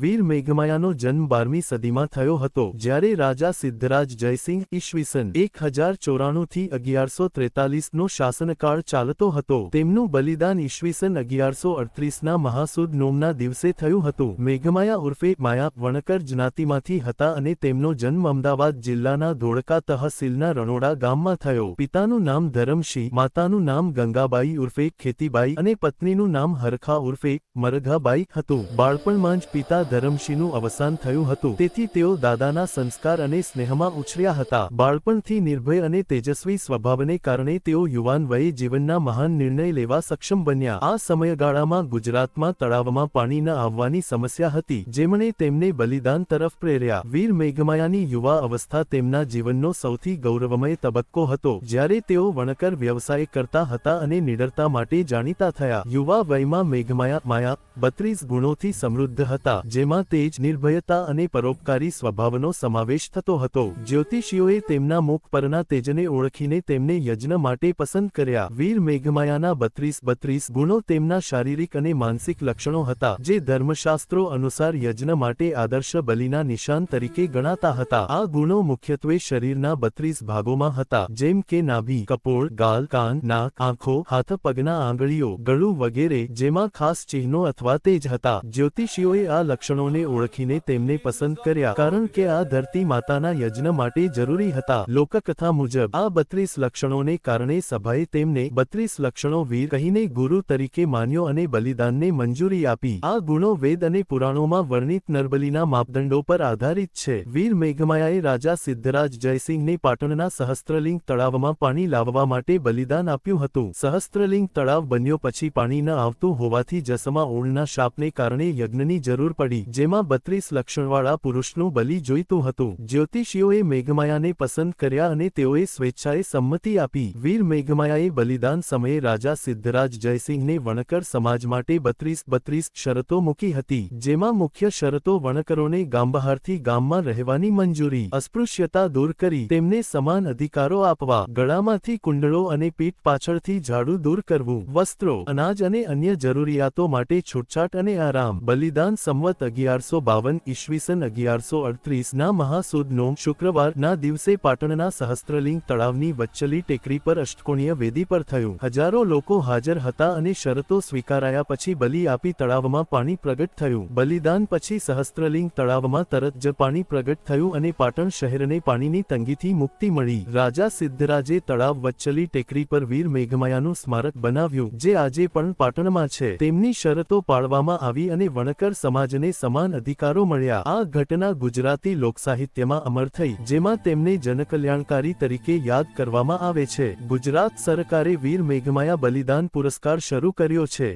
વીર મેઘમાયાનો જન્મ 12મી સદીમાં થયો હતો, જ્યારે રાજા સિદ્ધરાજ જયસિંહ ઈસવીસન 1094 થી 1143 નો શાસનકાળ ચાલતો હતો. તેમનું બલિદાન ઈસવીસન 1138 ના મહાસુદ નોમના દિવસે થયું હતું. મેઘમાયા ઉર્ફે માયા વણકર જ્ઞાતિમાંથી હતા અને તેમનો જન્મ અમદાવાદ જિલ્લાના ધોળકા તહસીલના રણોડા ગામમાં થયો. પિતાનું નામ ધરમસિંહ, માતાનું નામ ગંગાબાઈ ઉર્ફે ખેતીબાઈ અને પત્નીનું નામ હરખા ઉર્ફે મરઘાબાઈ હતું. બાળપણમાં જ પિતા ધરમસિંહનું અવસાન થયું હતું, તેથી તેઓ દાદાના સંસ્કાર અને સ્નેહમાં ઉછર્યા હતા. બાળપણથી નિર્ભય અને તેજસ્વી સ્વભાવને કારણે તેઓ યુવાન વયે જીવનના મહાન નિર્ણય લેવા સક્ષમ બન્યા. આ સમયગાળામાં ગુજરાતમાં તળાવમાં પાણી ન આવવાની સમસ્યા હતી, જેમણે તેમને બલિદાન તરફ પ્રેર્યા. વીર મેઘમાયાની યુવા અવસ્થા તેમના જીવનનો સૌથી ગૌરવમય તબક્કો હતો, જ્યારે તેઓ વણકર વ્યવસાય કરતા હતા અને નિડરતા માટે જાણીતા થયા. યુવા વયમાં મેઘમાયા 32 ગુણોથી સમૃદ્ધ હતા, જેમાં તેજ, નિર્ભયતા અને પરોપકારી સ્વભાવનો સમાવેશ થતો હતો. જ્યોતિષીઓએ તેમના મુખ પરના તેજને ઓળખીને તેમને યજ્ઞ માટે પસંદ કર્યા. વીર મેઘમાયાના 32 ગુણો તેમના શારીરિક અને માનસિક લક્ષણો હતા, જે ધર્મશાસ્ત્રો અનુસાર યજ્ઞ માટે આદર્શ બલિના નિશાન તરીકે ગણાતા હતા. આ ગુણો મુખ્યત્વે શરીરના 32 ભાગોમાં હતા, જેમ કે નાભી, કપોળ, ગાલ, કાન, નાક, આંખો, હાથ, પગના આંગળીઓ, ગળું વગેરે, જેમાં ખાસ ચિહ્નો અથવા તેજ હતા. જ્યોતિષીઓએ આ લક્ષણોને ઓળખીને તેમને પસંદ કર્યા, કારણ કે આ ધરતી માતાના યજ્ઞ માટે જરૂરી હતા. લોકકથા મુજબ આ 32 લક્ષણોને કારણે સભાએ તેમને 32 લક્ષણો વીર કહીને ગુરુ તરીકે માન્યો અને બલિદાનને મંજૂરી આપી. આ ગુણો વેદ અને પુરાણોમાં વર્ણિત નરબલીના માપદંડો પર આધારિત છે. વીર મેઘમાયાએ રાજા સિદ્ધરાજ જયસિંહને પાટણના સહસ્ત્રલિંગ તળાવમાં પાણી લાવવા માટે બલિદાન આપ્યું હતું. સહસ્ત્રલિંગ તળાવ બન્યો પછી પાણી ન આવતું હોવાથી જસમા ઓળના શાપને કારણે યજ્ઞની જરૂર પડી, જેમાં 32 લક્ષણવાળા પુરુષનું બલિ જોઈતું હતું. જ્યોતિષીઓએ મેઘમાયાને પસંદ કર્યા અને તેઓએ સ્વેચ્છાએ સંમતિ આપી. વીર મેઘમાયાએ બલિદાન સમયે રાજા સિદ્ધરાજ જયસિંહને વણકર સમાજ માટે 32 શરતો મૂકી હતી, જેમાં મુખ્ય શરતો વણકરોને ગામ બહારથી ગામમાં રહેવાની મંજૂરી, અસ્પૃશ્યતા દૂર કરી તેમને સમાન અધિકારો આપવા, ગળામાંથી કુંડળો અને પીઠ પાછળથી ઝાડુ દૂર કરવું, વસ્ત્રો, અનાજ અને અન્ય જરૂરિયાતો માટે છૂટછાટ અને આરામ. બલિદાન સંવત 1152 ઈસવીસન 1138 ના મહાસુદ નોમ શુક્રવાર ના દિવસે પાટણના સહસ્ત્રલિંગ તળાવની વચ્ચલી ટેકરી પર અષ્ટકોણીય વેદી પર થયું. હજારો લોકો હાજર હતા અને શરતો સ્વીકારાયા પછી બલિ આપી તળાવમાં પાણી પ્રગટ થયું. બલિદાન પછી સહસ્ત્રલિંગ તળાવમાં તરત જ પાણી પ્રગટ થયું અને પાટણ શહેરને પાણીની તંગીથી મુક્તિ મળી. રાજા સિદ્ધરાજે તળાવ વચ્ચલી ટેકરી પર વીર મેઘમાયાનું સ્મારક બનાવ્યું, જે આજે પણ પાટણમાં છે. તેમની શરતો પાળવામાં આવી અને વણકર સમાજને સમાન અધિકારો મળ્યા. આ ઘટના ગુજરાતી લોકસાહિત્યમાં અમર થઈ, જેમાં તેમને જનકલ્યાણકારી તરીકે યાદ કરવામાં આવે છે. ગુજરાત સરકારે વીર મેઘમાયા બલિદાન પુરસ્કાર શરૂ કર્યો છે.